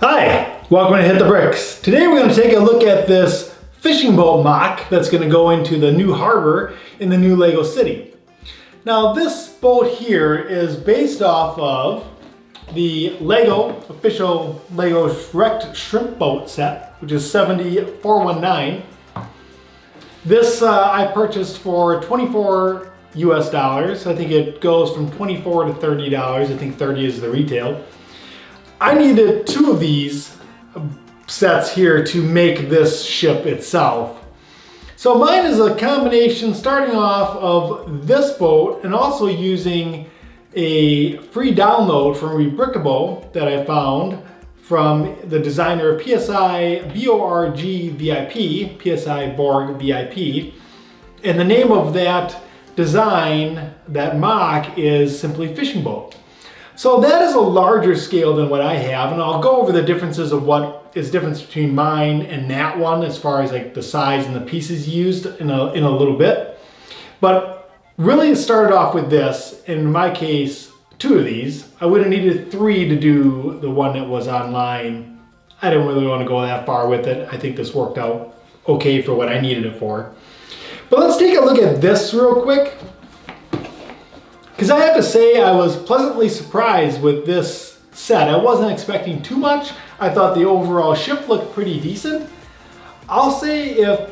Hi, welcome to Hit the Bricks. Today we're going to take a look at this fishing boat mock that's going to go into the new harbor in the new Lego City. Now this boat here is based off of the official Lego wrecked shrimp boat set, which is 70419. This I purchased for $24 US. I think it goes from $24 to $30. I think 30 is the retail. I needed two of these sets here to make this ship itself. So mine is a combination starting off of this boat and also using a free download from Rebrickable that I found from the designer PsiborgVIP, PsiborgVIP. And the name of that design, that mock, is simply fishing boat. So that is a larger scale than what I have, and I'll go over the differences of what is difference between mine and that one as far as like the size and the pieces used in a little bit. But really it started off with this, in my case, two of these. I would have needed three to do the one that was online. I didn't really want to go that far with it. I think this worked out okay for what I needed it for. But let's take a look at this real quick. Because I have to say I was pleasantly surprised with this set. I wasn't expecting too much. I thought the overall ship looked pretty decent. I'll say if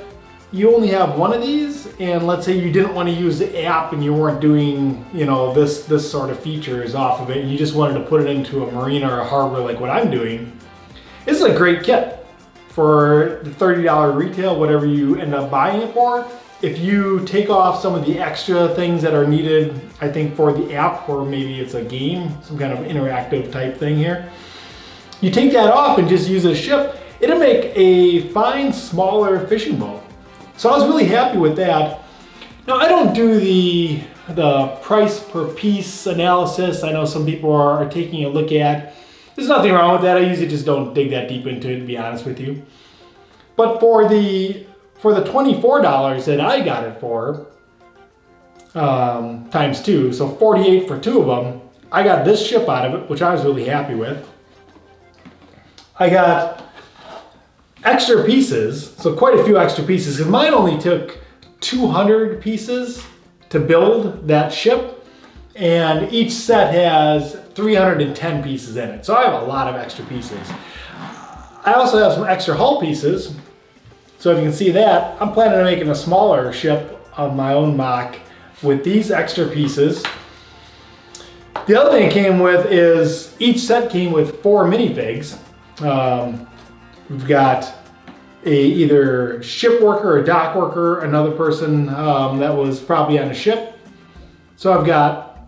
you only have one of these, and let's say you didn't want to use the app and you weren't doing, this sort of features off of it, and you just wanted to put it into a marina or a harbor like what I'm doing, this is a great kit for the $30 retail, whatever you end up buying it for. If you take off some of the extra things that are needed, I think for the app, or maybe it's a game, some kind of interactive type thing here, you take that off and just use a ship, it'll make a fine, smaller fishing boat. So I was really happy with that. Now I don't do the price per piece analysis. I know some people are taking a look at. There's nothing wrong with that. I usually just don't dig that deep into it, to be honest with you. But for the $24 that I got it for, times two, so 48 for two of them, I got this ship out of it, which I was really happy with. I got extra pieces, so quite a few extra pieces, because mine only took 200 pieces to build that ship, and each set has 310 pieces in it, so I have a lot of extra pieces. I also have some extra hull pieces. So if you can see that, I'm planning on making a smaller ship of my own mock with these extra pieces. The other thing it came with is each set came with 4 minifigs. We've got either ship worker or dock worker, another person that was probably on a ship. So I've got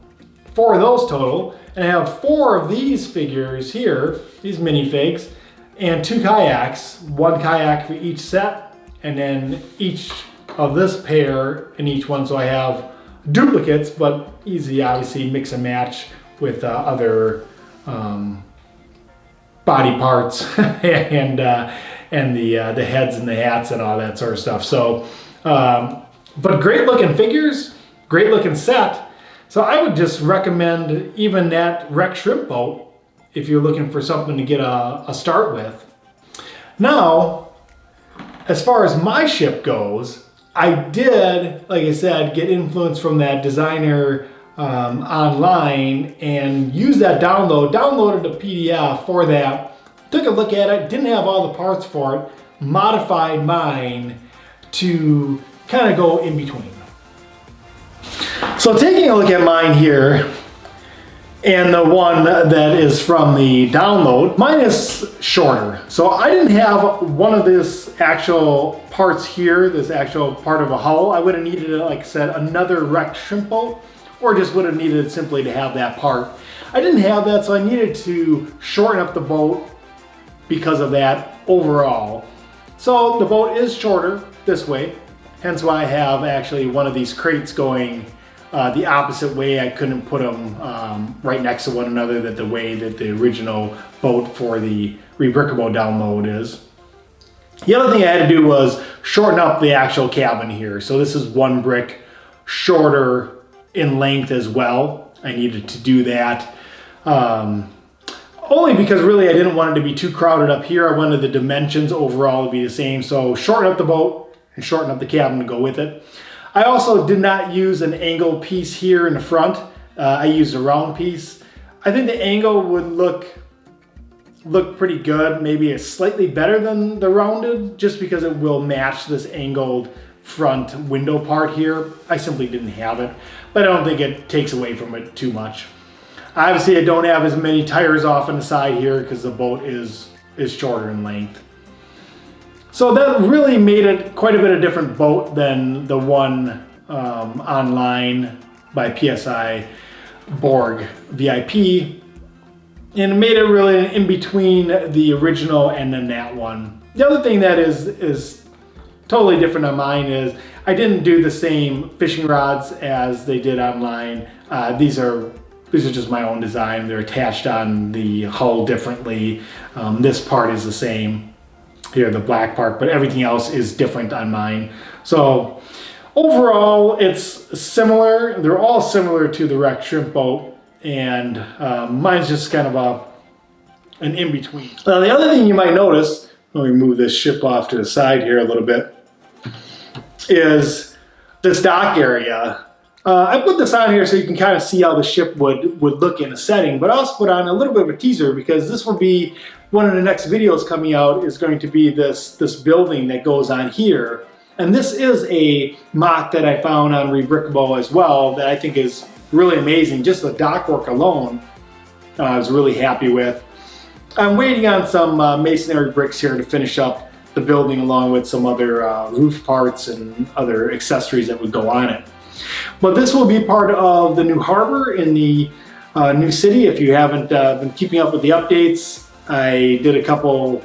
4 of those total, and I have 4 of these figures here, these minifigs, and 2 kayaks, 1 kayak for each set, and then each of this pair in each one. So I have duplicates, but easy, obviously, mix and match with other body parts and the heads and the hats and all that sort of stuff. So, but great looking figures, great looking set. So I would just recommend even that wrecked shrimp boat if you're looking for something to get a start with. Now, as far as my ship goes, I did, like I said, get influence from that designer online and use that downloaded a PDF for that, took a look at it, didn't have all the parts for it, modified mine to kind of go in between. So taking a look at mine here, and the one that is from the download, mine is shorter. So I didn't have one of this actual parts here, this actual part of a hull. I would have needed, like I said, another wrecked shrimp boat, or just would have needed simply to have that part. I didn't have that, so I needed to shorten up the boat because of that overall. So the boat is shorter this way, hence why I have actually one of these crates going the opposite way. I couldn't put them right next to one another the way that the original boat for the Rebrickable download is. The other thing I had to do was shorten up the actual cabin here. So this is 1 brick shorter in length as well. I needed to do that. only because really I didn't want it to be too crowded up here. I wanted the dimensions overall to be the same. So shorten up the boat and shorten up the cabin to go with it. I also did not use an angle piece here in the front. I used a round piece. I think the angle would look pretty good. Maybe it's slightly better than the rounded, just because it will match this angled front window part here. I simply didn't have it, but I don't think it takes away from it too much. Obviously, I don't have as many tires off on the side here because the boat is shorter in length. So that really made it quite a bit of different boat than the one online by PsiborgVIP, and it made it really in between the original and then that one. The other thing that is totally different on mine is I didn't do the same fishing rods as they did online. These are just my own design. They're attached on the hull differently. This part is the same here, the black part, but everything else is different on mine. So overall, it's similar. They're all similar to the wrecked shrimp boat, and mine's just kind of an in-between. Now, the other thing you might notice, let me move this ship off to the side here a little bit, is this dock area. I put this on here so you can kind of see how the ship would look in a setting, but I also put on a little bit of a teaser because this will be one of the next videos coming out, is going to be this building that goes on here. And this is a mock that I found on Rebrickable as well that I think is really amazing. Just the dock work alone, I was really happy with. I'm waiting on some masonry bricks here to finish up the building, along with some other roof parts and other accessories that would go on it. But this will be part of the new harbor in the new city. If you haven't been keeping up with the updates, I did a couple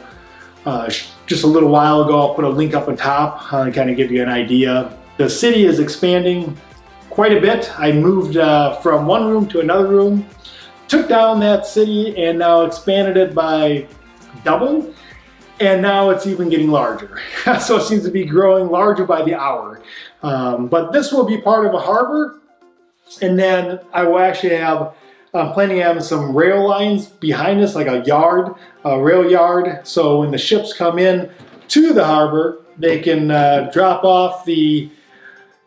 just a little while ago. I'll put a link up on top to kind of give you an idea. The city is expanding quite a bit. I moved from one room to another room, took down that city, and now expanded it by double. And now it's even getting larger. So it seems to be growing larger by the hour. But this will be part of a harbor. And then I will actually have, I'm planning on having some rail lines behind us, like a yard, a rail yard. So when the ships come in to the harbor, they can drop off the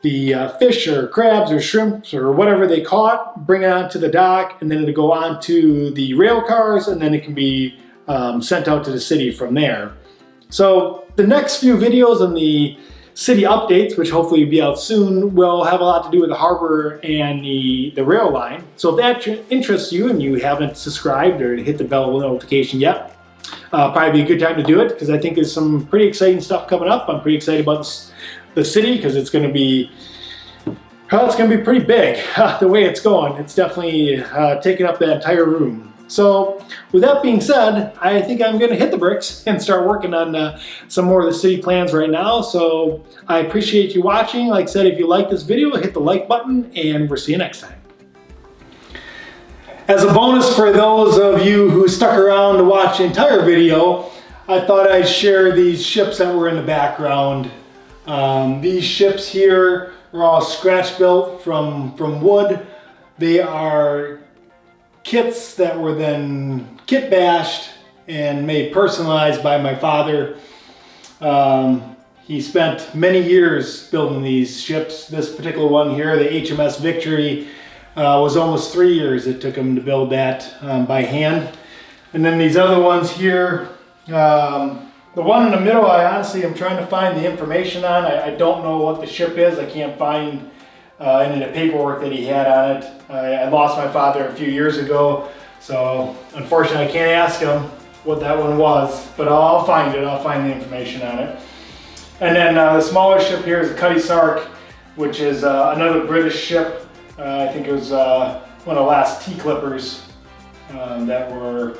fish or crabs or shrimps or whatever they caught, bring it onto the dock, and then it'll go on to the rail cars, and then it can be sent out to the city from there. So the next few videos on the city updates, which hopefully will be out soon, will have a lot to do with the harbor and the rail line. So if that interests you and you haven't subscribed or hit the bell notification yet, probably be a good time to do it, because I think there's some pretty exciting stuff coming up. I'm pretty excited about the city because it's going to be, well, it's going to be pretty big the way it's going. It's definitely taking up that entire room. So with that being said, I think I'm going to hit the bricks and start working on some more of the city plans right now. So I appreciate you watching. Like I said, if you like this video, hit the like button, and we'll see you next time. As a bonus for those of you who stuck around to watch the entire video, I thought I'd share these ships that were in the background. These ships here are all scratch built from wood. They are kits that were then kit bashed and made personalized by my father. He spent many years building these ships. This particular one here, the HMS Victory, was almost 3 years it took him to build that by hand. And then these other ones here, the one in the middle, I honestly am trying to find the information on. I don't know what the ship is. I can't find any of the paperwork that he had on it. I lost my father a few years ago, so unfortunately I can't ask him what that one was, but I'll find it. I'll find the information on it. And then the smaller ship here is the Cutty Sark, which is another British ship. I think it was one of the last T-clippers that were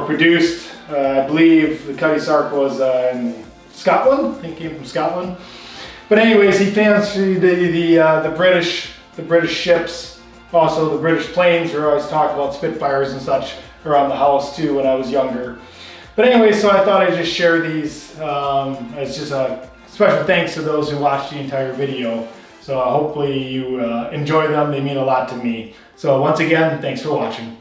produced. I believe the Cutty Sark was in Scotland. He came from Scotland. But anyways, he fancied the British ships, also the British planes. We always talk about Spitfires and such around the house too when I was younger. But anyway, so I thought I'd just share these as just a special thanks to those who watched the entire video. So hopefully you enjoy them. They mean a lot to me. So once again, thanks for watching.